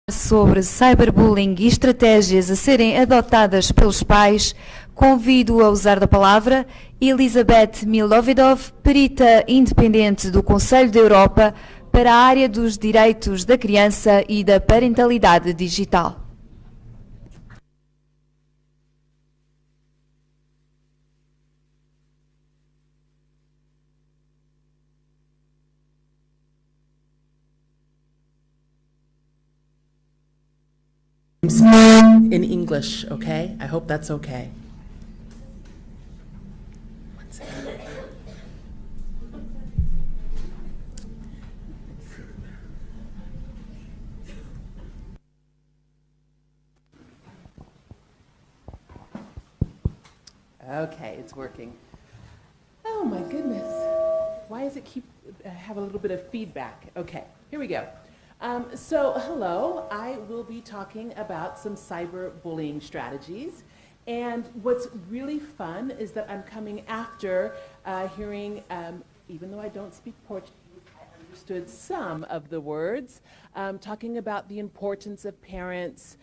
Sobre cyberbullying e estratégias a serem adotadas pelos pais, convido a usar da palavra Elizabeth Milovidov, perita independente do Conselho da Europa para a área dos direitos da criança e da parentalidade digital. In English, okay? I hope that's okay. One second. Okay, it's working. Oh my goodness. Why does it keep have a little bit of feedback? Okay, here we go. So hello, I will be talking about some cyberbullying strategies. And what's really fun is that I'm coming after hearing, even though I don't speak Portuguese, I understood some of the words, talking about the importance of parents,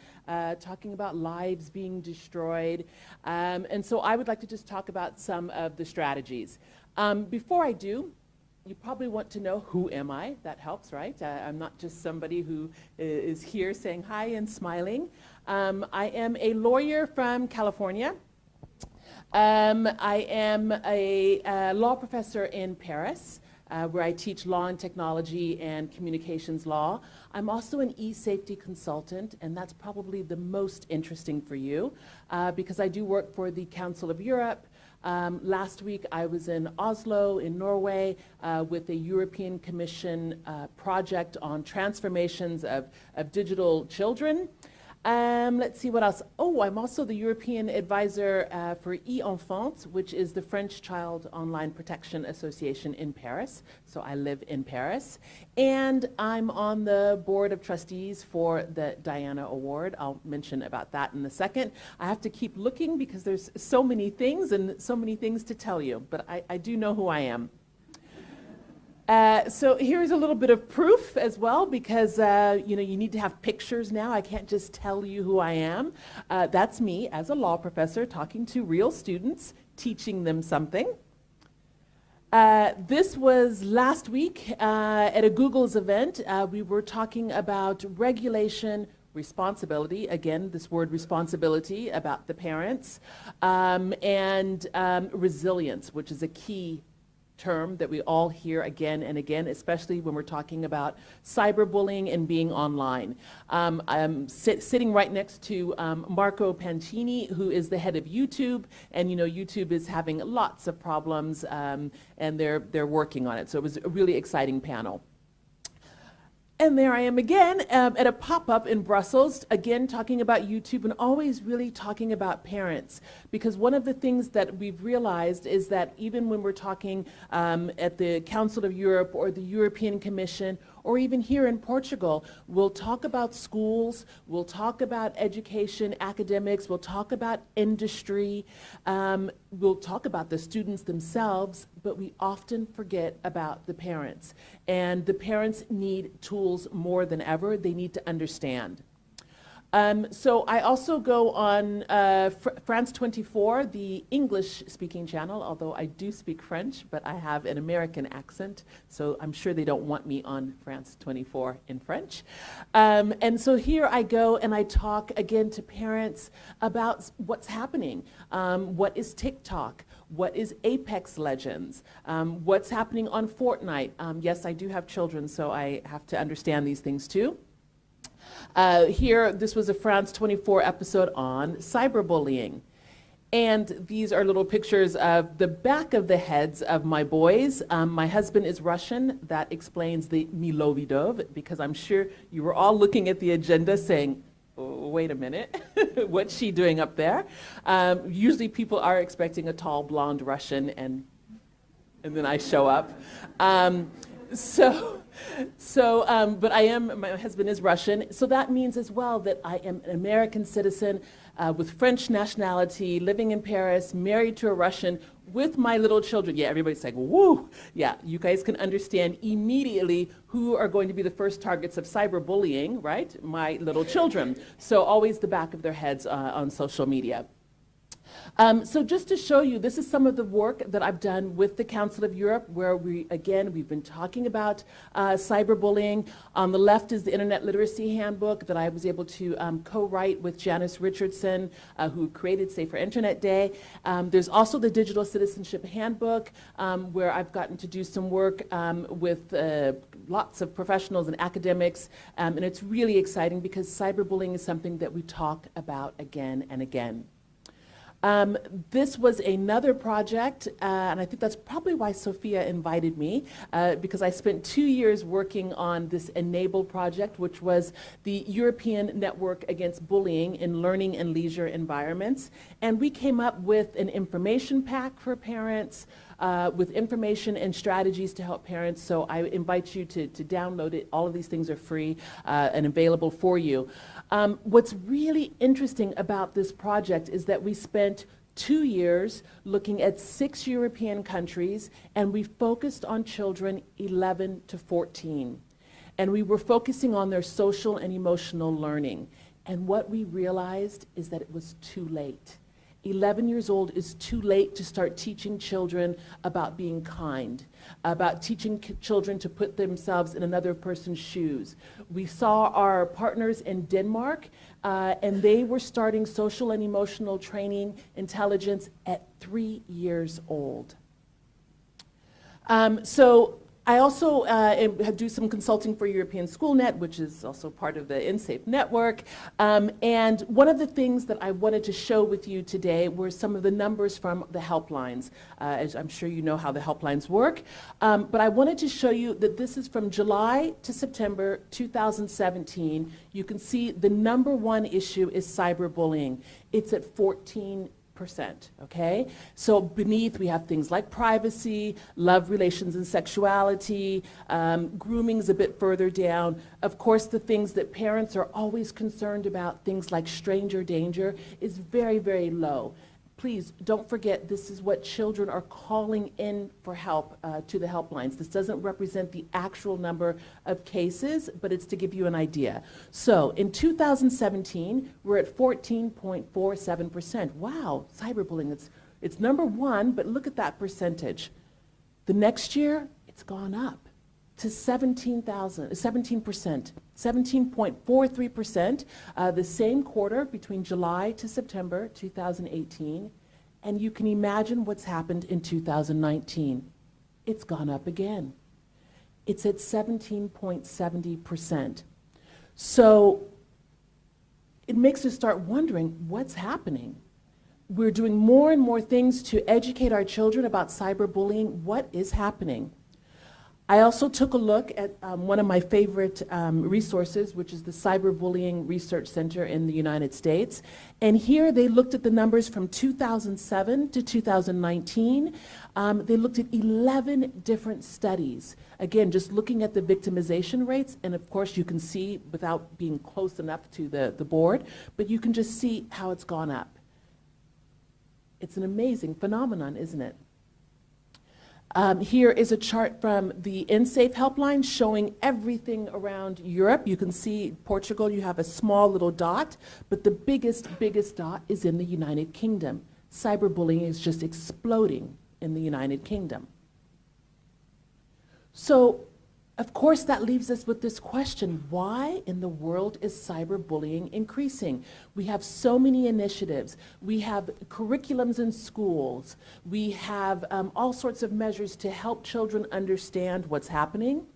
talking about lives being destroyed. And so I would like to just talk about some of the strategies. Before I do, you probably want to know, who am I? That helps, right? I'm not just somebody who is here saying hi and smiling. I am a lawyer from California. I am a law professor in Paris, where I teach law and technology and communications law. I'm also an e-safety consultant, and that's probably the most interesting for you, because I do work for the Council of Europe. Last week I was in Oslo in Norway with a European Commission project on transformations of digital children. Let's see what else. Oh, I'm also the European advisor for e-Enfants, which is the French Child Online Protection Association in Paris. So I live in Paris. And I'm on the board of trustees for the Diana Award. I'll mention about that in a second. I have to keep looking because there's so many things and so many things to tell you, but I do know who I am. So here's a little bit of proof as well, because you need to have pictures now. I can't just tell you who I am. That's me as a law professor talking to real students, teaching them something. This was last week at a Google's event. We were talking about regulation, responsibility, again, this word responsibility about the parents, and resilience, which is a key term that we all hear again and again, especially when we're talking about cyberbullying and being online. I'm sitting right next to Marco Pancini, who is the head of YouTube, and YouTube is having lots of problems, and they're working on it. So it was a really exciting panel. And there I am again at a pop-up in Brussels, again talking about YouTube and always really talking about parents. Because one of the things that we've realized is that even when we're talking at the Council of Europe or the European Commission, or even here in Portugal, we'll talk about schools, we'll talk about education, academics, we'll talk about industry, we'll talk about the students themselves, but we often forget about the parents. And the parents need tools more than ever. They need to understand. So I also go on France 24, the English-speaking channel, although I do speak French, but I have an American accent, so I'm sure they don't want me on France 24 in French. And so here I go and I talk again to parents about what's happening. What is TikTok? What is Apex Legends? What's happening on Fortnite? Yes, I do have children, so I have to understand these things too. Here, this was a France 24 episode on cyberbullying. And these are little pictures of the back of the heads of my boys. My husband is Russian. That explains the Milovidov, because I'm sure you were all looking at the agenda saying, oh, wait a minute, what's she doing up there? Usually people are expecting a tall, blonde Russian, and then I show up. But my husband is Russian, so that means as well that I am an American citizen, with French nationality, living in Paris, married to a Russian, with my little children. Yeah, everybody's like, woo! Yeah, you guys can understand immediately who are going to be the first targets of cyberbullying, right? My little children. So always the back of their heads on social media. So just to show you, this is some of the work that I've done with the Council of Europe, where we've been talking about cyberbullying. On the left is the Internet Literacy Handbook that I was able to co-write with Janice Richardson, who created Safer Internet Day. There's also the Digital Citizenship Handbook, where I've gotten to do some work with lots of professionals and academics, and it's really exciting because cyberbullying is something that we talk about again and again. This was another project, and I think that's probably why Sophia invited me, because I spent 2 years working on this Enable project, which was the European Network Against Bullying in Learning and Leisure Environments. And we came up with an information pack for parents, with information and strategies to help parents. So I invite you to download it. All of these things are free and available for you. What's really interesting about this project is that we spent 2 years looking at 6 European countries, and we focused on children 11 to 14. And we were focusing on their social and emotional learning. And what we realized is that it was too late. 11 years old is too late to start teaching children about being kind, about teaching children to put themselves in another person's shoes. We saw our partners in Denmark, and they were starting social and emotional training intelligence at 3 years old. So I also do some consulting for European SchoolNet, which is also part of the InSafe network. And one of the things that I wanted to show with you today were some of the numbers from the helplines. As I'm sure you know how the helplines work. But I wanted to show you that this is from July to September 2017. You can see the #1 issue is cyberbullying. It's at 14%. Okay? So beneath we have things like privacy, love, relations, and sexuality. Grooming is a bit further down. Of course, the things that parents are always concerned about, things like stranger danger, is very, very low. Please don't forget, this is what children are calling in for help to the helplines. This doesn't represent the actual number of cases, but it's to give you an idea. So in 2017, we're at 14.47%. Wow, cyberbullying, it's #1, but look at that percentage. The next year, it's gone up to 17%, 17.43%, the same quarter between July to September 2018, and you can imagine what's happened in 2019. It's gone up again. It's at 17.70%. So it makes us start wondering what's happening. We're doing more and more things to educate our children about cyberbullying. What is happening? I also took a look at one of my favorite resources, which is the Cyberbullying Research Center in the United States. And here they looked at the numbers from 2007 to 2019. They looked at 11 different studies. Again, just looking at the victimization rates, and of course you can see, without being close enough to the board, but you can just see how it's gone up. It's an amazing phenomenon, isn't it? Here is a chart from the InSafe helpline showing everything around Europe. You can see Portugal, you have a small little dot, but the biggest dot is in the United Kingdom. Cyberbullying is just exploding in the United Kingdom. So, of course, that leaves us with this question: why in the world is cyberbullying increasing? We have so many initiatives. We have curriculums in schools. We have all sorts of measures to help children understand what's happening.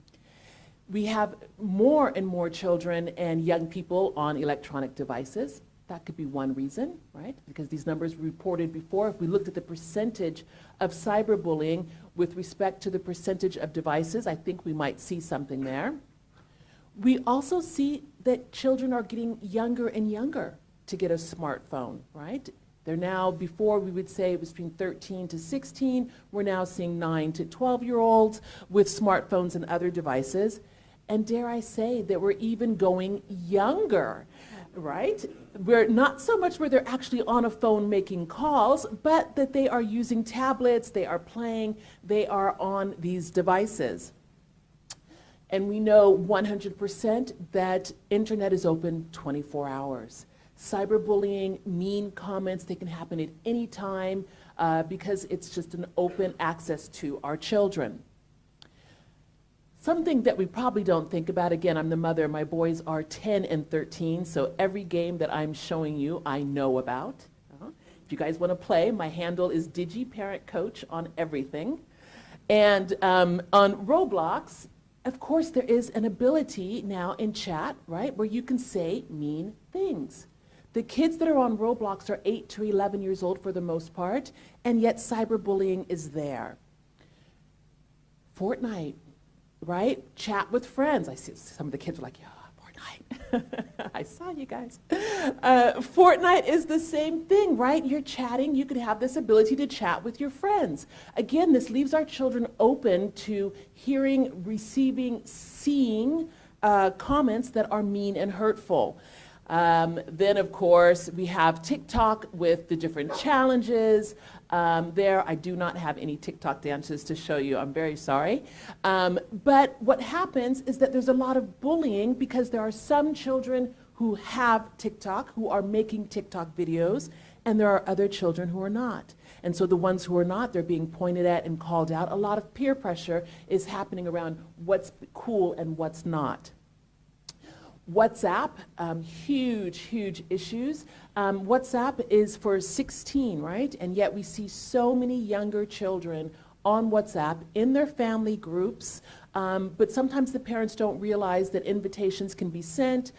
We have more and more children and young people on electronic devices. That could be one reason, right? Because these numbers reported before, if we looked at the percentage of cyberbullying with respect to the percentage of devices, I think we might see something there. We also see that children are getting younger and younger to get a smartphone, right? They're now, before we would say it was between 13 to 16, we're now seeing 9 to 12-year-olds with smartphones and other devices. And dare I say that we're even going younger. right? Where not so much where they're actually on a phone making calls, but that they are using tablets, they are playing, they are on these devices. And we know 100% that internet is open 24 hours. Cyberbullying, mean comments, they can happen at any time because it's just an open access to our children. Something that we probably don't think about, again, I'm the mother, my boys are 10 and 13, so every game that I'm showing you, I know about. If you guys want to play, my handle is digitalparenting on everything. And on Roblox, of course, there is an ability now in chat, right, where you can say mean things. The kids that are on Roblox are 8 to 11 years old for the most part, and yet cyberbullying is there. Fortnite, right? Chat with friends. I see some of the kids are like, yeah, Fortnite. I saw you guys. Fortnite is the same thing, right? You're chatting. You could have this ability to chat with your friends. Again, this leaves our children open to hearing, receiving, seeing comments that are mean and hurtful. Then, of course, we have TikTok with the different challenges. There, I do not have any TikTok dances to show you. I'm very sorry. But what happens is that there's a lot of bullying because there are some children who have TikTok, who are making TikTok videos, and there are other children who are not. And so the ones who are not, they're being pointed at and called out. A lot of peer pressure is happening around what's cool and what's not. WhatsApp, huge issues. WhatsApp is for 16, right? And yet we see so many younger children on WhatsApp in their family groups, but sometimes the parents don't realize that invitations can be sent,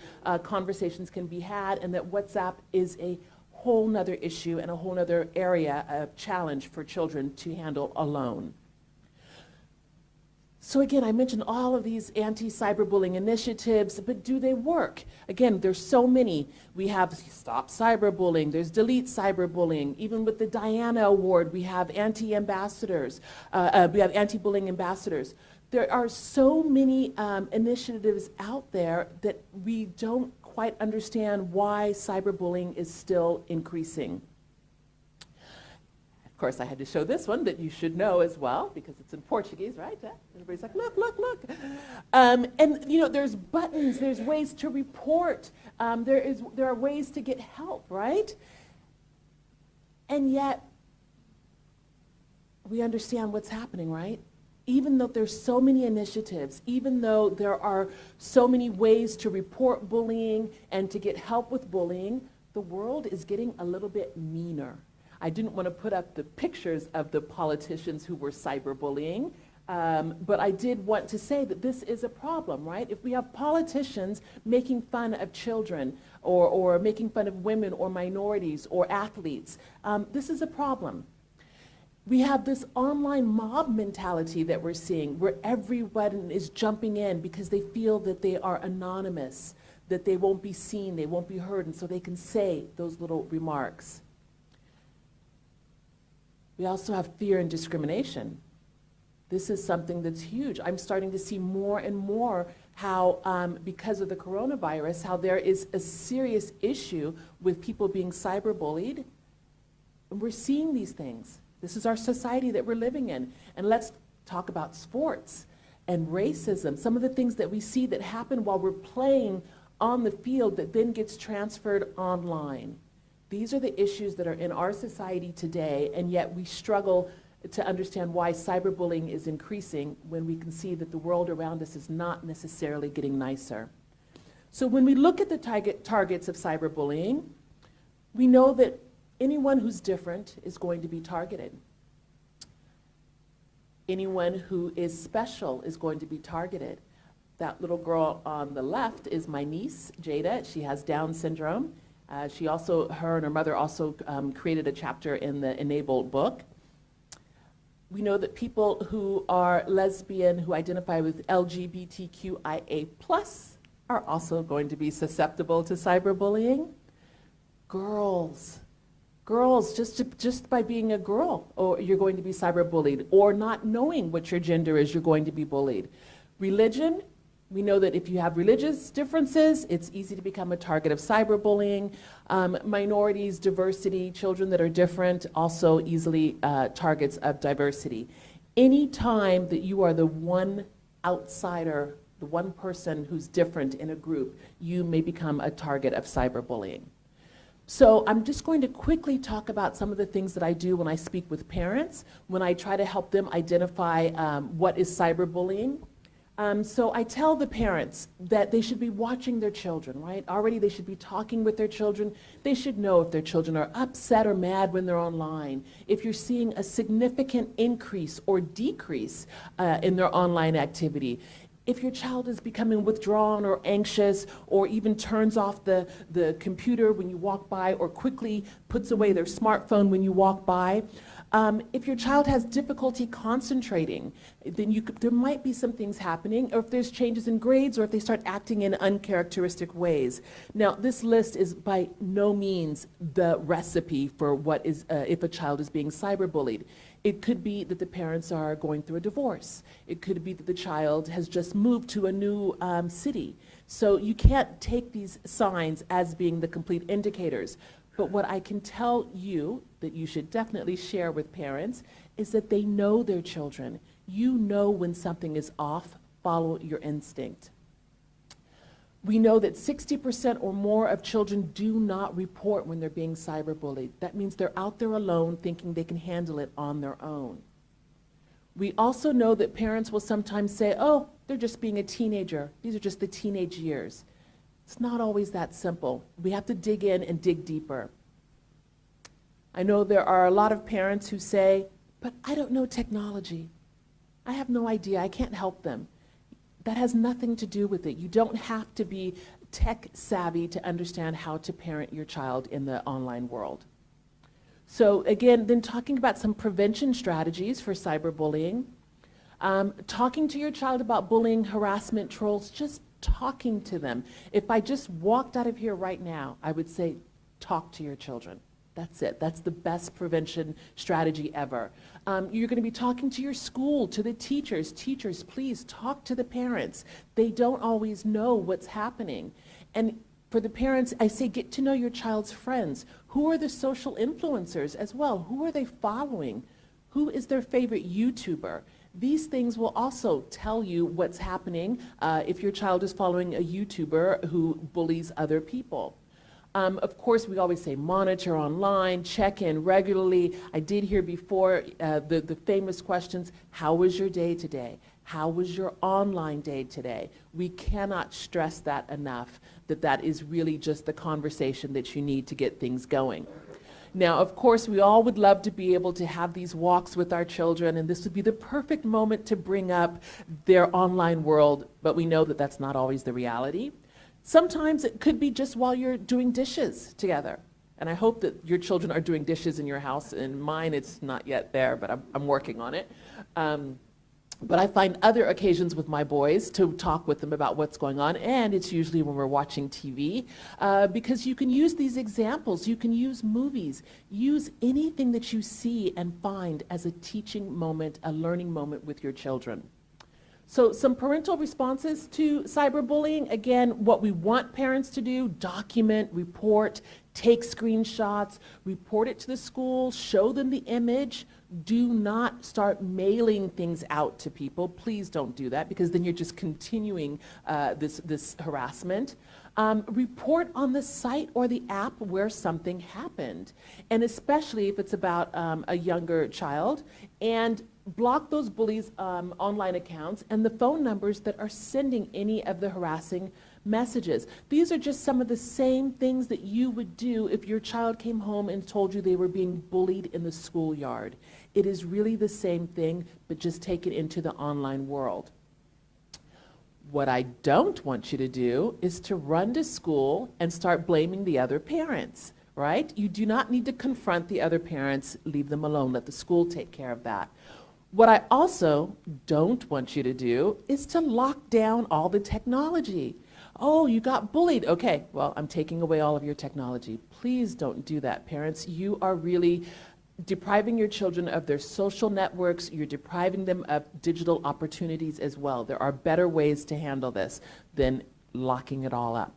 conversations can be had, and that WhatsApp is a whole nother issue and a whole nother area of challenge for children to handle alone. So again, I mentioned all of these anti-cyberbullying initiatives, but do they work? Again, there's so many. We have Stop Cyberbullying, there's Delete Cyberbullying. Even with the Diana Award, we have anti-ambassadors, we have anti-bullying ambassadors. There are so many initiatives out there that we don't quite understand why cyberbullying is still increasing. Of course, I had to show this one that you should know as well because it's in Portuguese, right? Everybody's like, look. And you know, there's buttons, there's ways to report, there are ways to get help, right? And yet, we understand what's happening, right? Even though there's so many initiatives, even though there are so many ways to report bullying and to get help with bullying, the world is getting a little bit meaner. I didn't want to put up the pictures of the politicians who were cyberbullying, but I did want to say that this is a problem, right? If we have politicians making fun of children or making fun of women or minorities or athletes, this is a problem. We have this online mob mentality that we're seeing where everyone is jumping in because they feel that they are anonymous, that they won't be seen, they won't be heard, and so they can say those little remarks. We also have fear and discrimination. This is something that's huge. I'm starting to see more and more how, because of the coronavirus, how there is a serious issue with people being cyberbullied. And we're seeing these things. This is our society that we're living in. And let's talk about sports and racism. Some of the things that we see that happen while we're playing on the field that then gets transferred online. These are the issues that are in our society today, and yet we struggle to understand why cyberbullying is increasing when we can see that the world around us is not necessarily getting nicer. So when we look at the targets of cyberbullying, we know that anyone who's different is going to be targeted. Anyone who is special is going to be targeted. That little girl on the left is my niece, Jada. She has Down syndrome. Her and her mother also created a chapter in the Enabled book. We know that people who are lesbian, who identify with LGBTQIA+, are also going to be susceptible to cyberbullying. Girls, just by being a girl, or you're going to be cyberbullied, or not knowing what your gender is, you're going to be bullied. Religion, We know that if you have religious differences, it's easy to become a target of cyberbullying. Minorities, diversity, children that are different, also easily targets of diversity. Any time that you are the one outsider, the one person who's different in a group, you may become a target of cyberbullying. So I'm just going to quickly talk about some of the things that I do when I speak with parents, when I try to help them identify what is cyberbullying. So I tell the parents that they should be watching their children, right? Already they should be talking with their children. They should know if their children are upset or mad when they're online, if you're seeing a significant increase or decrease in their online activity. If your child is becoming withdrawn or anxious or even turns off the computer when you walk by or quickly puts away their smartphone when you walk by. If your child has difficulty concentrating, then there might be some things happening, or if there's changes in grades, or if they start acting in uncharacteristic ways. Now, this list is by no means the recipe for what is if a child is being cyberbullied. It could be that the parents are going through a divorce. It could be that the child has just moved to a new city. So you can't take these signs as being the complete indicators. But what I can tell you that you should definitely share with parents is that they know their children. You know when something is off, follow your instinct. We know that 60% or more of children do not report when they're being cyberbullied. That means they're out there alone thinking they can handle it on their own. We also know that parents will sometimes say, oh, they're just being a teenager. These are just the teenage years. It's not always that simple. We have to dig in and dig deeper. I know there are a lot of parents who say, but I don't know technology. I have no idea. I can't help them. That has nothing to do with it. You don't have to be tech savvy to understand how to parent your child in the online world. So again, then talking about some prevention strategies for cyberbullying. Talking to your child about bullying, harassment, trolls, just talking to them. If I just walked out of here right now, I would say, talk to your children. That's it. That's the best prevention strategy ever. You're going to be talking to your school, to the teachers. Teachers, please talk to the parents. They don't always know what's happening. And for the parents, I say get to know your child's friends. Who are the social influencers as well? Who are they following? Who is their favorite YouTuber? These things will also tell you what's happening if your child is following a YouTuber who bullies other people. Of course, we always say monitor online, check in regularly. I did hear before the famous questions, how was your day today? How was your online day today? We cannot stress that enough, that is really just the conversation that you need to get things going. Now, of course, we all would love to be able to have these walks with our children, and this would be the perfect moment to bring up their online world, but we know that that's not always the reality. Sometimes it could be just while you're doing dishes together. And I hope that your children are doing dishes in your house. In mine, it's not yet there, but I'm working on it. But I find other occasions with my boys to talk with them about what's going on, and it's usually when we're watching TV, because you can use these examples, you can use movies, use anything that you see and find as a teaching moment, a learning moment with your children. So some parental responses to cyberbullying. Again, what we want parents to do, document, report, take screenshots, report it to the school, show them the image. Do not start mailing things out to people. Please don't do that, because then you're just continuing this harassment. Report on the site or the app where something happened, and especially if it's about a younger child, and block those bullies' online accounts and the phone numbers that are sending any of the harassing messages. These are just some of the same things that you would do if your child came home and told you they were being bullied in the schoolyard. It is really the same thing, but just take it into the online world. What I don't want you to do is to run to school and start blaming the other parents, right? You do not need to confront the other parents. Leave them alone. Let the school take care of that. What I also don't want you to do is to lock down all the technology. Oh, you got bullied. Okay, well, I'm taking away all of your technology. Please don't do that, parents. You are really depriving your children of their social networks, you're depriving them of digital opportunities as well. There are better ways to handle this than locking it all up.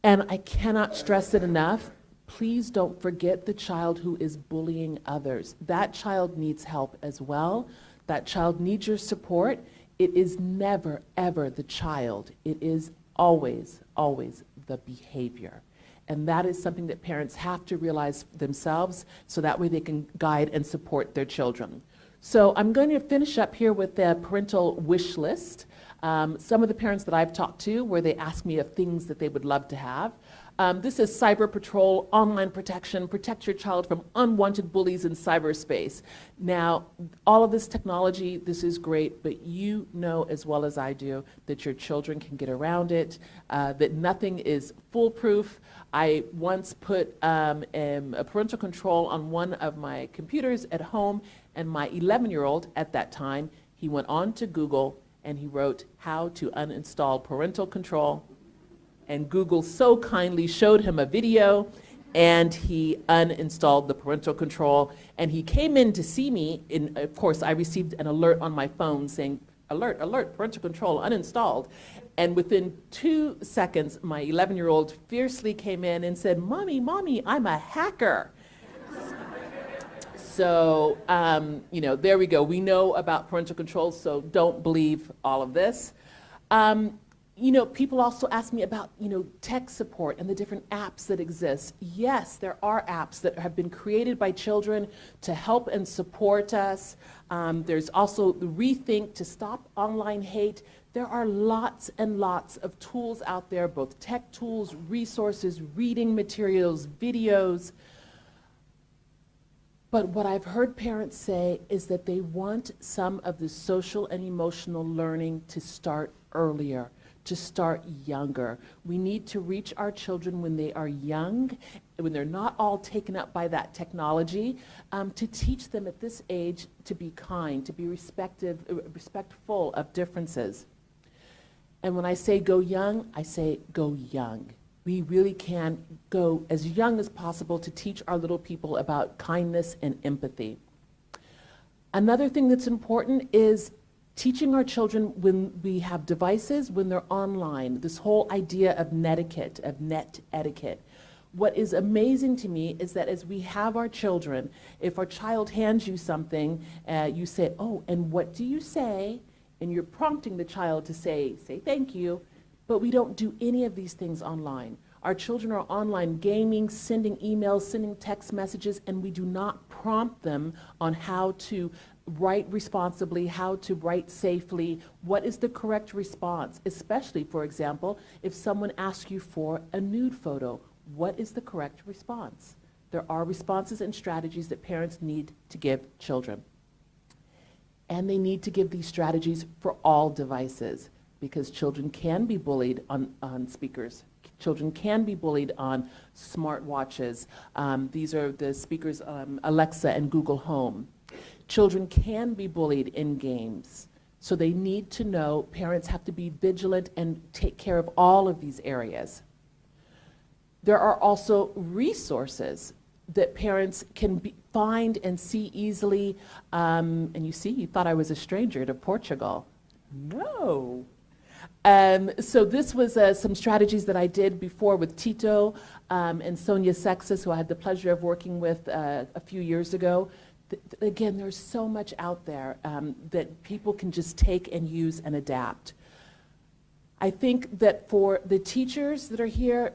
And I cannot stress it enough, please don't forget the child who is bullying others. That child needs help as well. That child needs your support. It is never, ever the child. It is always, always the behavior. And that is something that parents have to realize themselves, so that way they can guide and support their children. So I'm going to finish up here with the parental wish list. Some of the parents that I've talked to, where they ask me of things that they would love to have. This is Cyber Patrol, online protection, protect your child from unwanted bullies in cyberspace. Now, all of this technology, this is great, but you know as well as I do that your children can get around it, that nothing is foolproof. I once put a parental control on one of my computers at home, and my 11-year-old at that time, he went on to Google and he wrote how to uninstall parental control. And Google so kindly showed him a video, and he uninstalled the parental control. And he came in to see me, and of course I received an alert on my phone saying, alert, alert, parental control uninstalled. And within 2 seconds, my 11-year-old fiercely came in and said, Mommy, Mommy, I'm a hacker. So, there we go. We know about parental controls, so don't believe all of this. People also ask me about, tech support and the different apps that exist. Yes, there are apps that have been created by children to help and support us. There's also the Rethink to stop online hate. There are lots and lots of tools out there, both tech tools, resources, reading materials, videos. But what I've heard parents say is that they want some of the social and emotional learning to start earlier, to start younger. We need to reach our children when they are young, when they're not all taken up by that technology, to teach them at this age to be kind, to be respectful of differences. And when I say go young, I say go young. We really can go as young as possible to teach our little people about kindness and empathy. Another thing that's important is teaching our children when we have devices, when they're online, this whole idea of netiquette, of net etiquette. What is amazing to me is that as we have our children, if our child hands you something, you say, oh, and what do you say? And you're prompting the child to say thank you. But we don't do any of these things online. Our children are online gaming, sending emails, sending text messages, and we do not prompt them on how to write responsibly, how to write safely, what is the correct response, especially, for example, if someone asks you for a nude photo, what is the correct response? There are responses and strategies that parents need to give children. And they need to give these strategies for all devices, because children can be bullied on speakers. Children can be bullied on smartwatches. These are the speakers, Alexa and Google Home. Children can be bullied in games. So they need to know, parents have to be vigilant and take care of all of these areas. There are also resources that parents can find and see easily. And you see, you thought I was a stranger to Portugal. No. So this was some strategies that I did before with Tito and Sonia Sexas, who I had the pleasure of working with a few years ago. Again, there's so much out there that people can just take and use and adapt. I think that for the teachers that are here,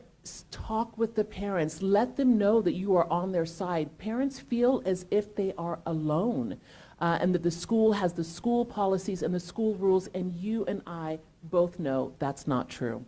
talk with the parents. Let them know that you are on their side. Parents feel as if they are alone, and that the school has the school policies and the school rules, and you and I both know that's not true.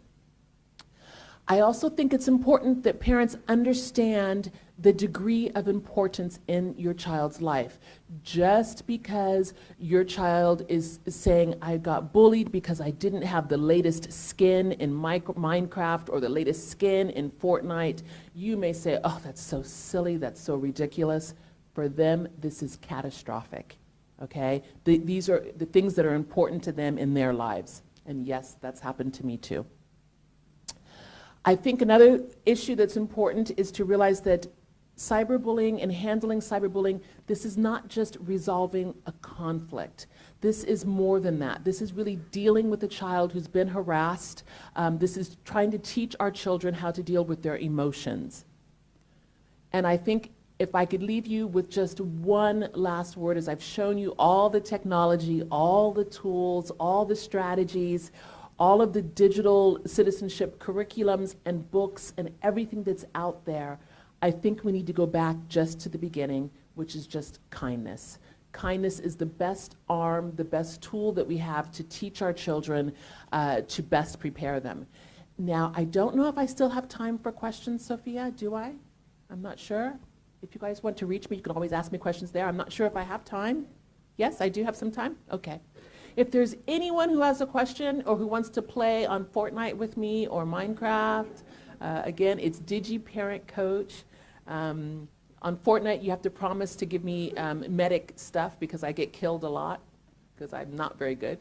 I also think it's important that parents understand the degree of importance in your child's life. Just because your child is saying, I got bullied because I didn't have the latest skin in Minecraft or the latest skin in Fortnite, you may say, oh, that's so silly, that's so ridiculous. For them, this is catastrophic, okay? These are the things that are important to them in their lives. And yes, that's happened to me too. I think another issue that's important is to realize that cyberbullying and handling cyberbullying, this is not just resolving a conflict. This is more than that. This is really dealing with a child who's been harassed. This is trying to teach our children how to deal with their emotions. And I think if I could leave you with just one last word, as I've shown you all the technology, all the tools, all the strategies, all of the digital citizenship curriculums and books and everything that's out there, I think we need to go back just to the beginning, which is just kindness. Kindness is the best arm, the best tool that we have to teach our children to best prepare them. Now, I don't know if I still have time for questions, Sophia, do I? I'm not sure. If you guys want to reach me, you can always ask me questions there. I'm not sure if I have time. Yes, I do have some time? Okay. If there's anyone who has a question or who wants to play on Fortnite with me or Minecraft, again, it's DigiParent Coach. On Fortnite, you have to promise to give me medic stuff because I get killed a lot because I'm not very good.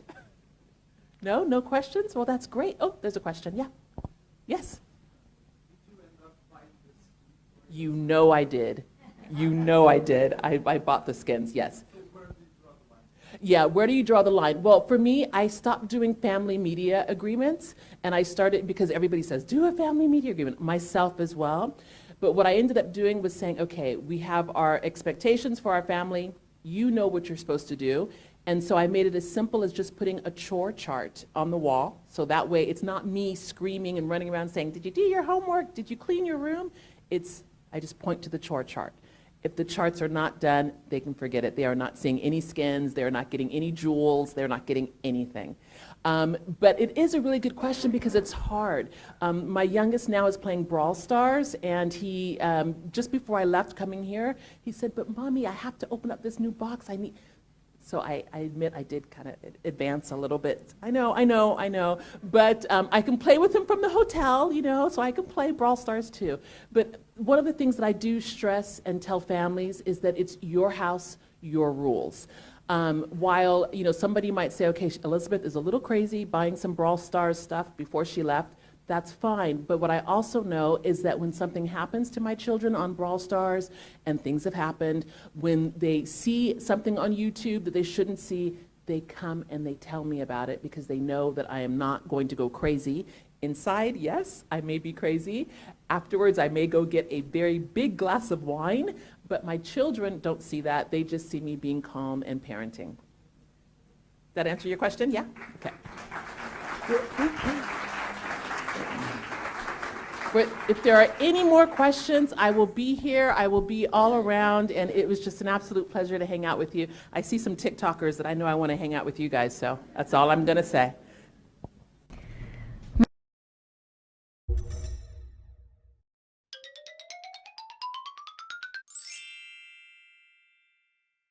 No? No questions? Well, that's great. Oh, there's a question. Yeah. Yes? You know I did. You know I did. I bought the skins, yes. Yeah, where do you draw the line? Well, for me, I stopped doing family media agreements, and I started because everybody says, do a family media agreement, myself as well. But what I ended up doing was saying, okay, we have our expectations for our family. You know what you're supposed to do. And so I made it as simple as just putting a chore chart on the wall. So that way it's not me screaming and running around saying, did you do your homework? Did you clean your room? I just point to the chore chart. If the charts are not done, they can forget it. They are not seeing any skins. They're not getting any jewels. They're not getting anything. But it is a really good question because it's hard. My youngest now is playing Brawl Stars, and he, just before I left coming here, he said, but Mommy, I have to open up this new box. So I admit I did kind of advance a little bit. I know. But I can play with him from the hotel, so I can play Brawl Stars too. But one of the things that I do stress and tell families is that it's your house, your rules. While somebody might say, okay, Elizabeth is a little crazy buying some Brawl Stars stuff before she left, that's fine. But what I also know is that when something happens to my children on Brawl Stars, and things have happened, when they see something on YouTube that they shouldn't see, they come and they tell me about it because they know that I am not going to go crazy. Inside, yes, I may be crazy. Afterwards, I may go get a very big glass of wine, but my children don't see that. They just see me being calm and parenting. That answer your question? Yeah? Okay. But if there are any more questions, I will be here. I will be all around, and it was just an absolute pleasure to hang out with you. I see some TikTokers that I know I want to hang out with you guys, so that's all I'm going to say.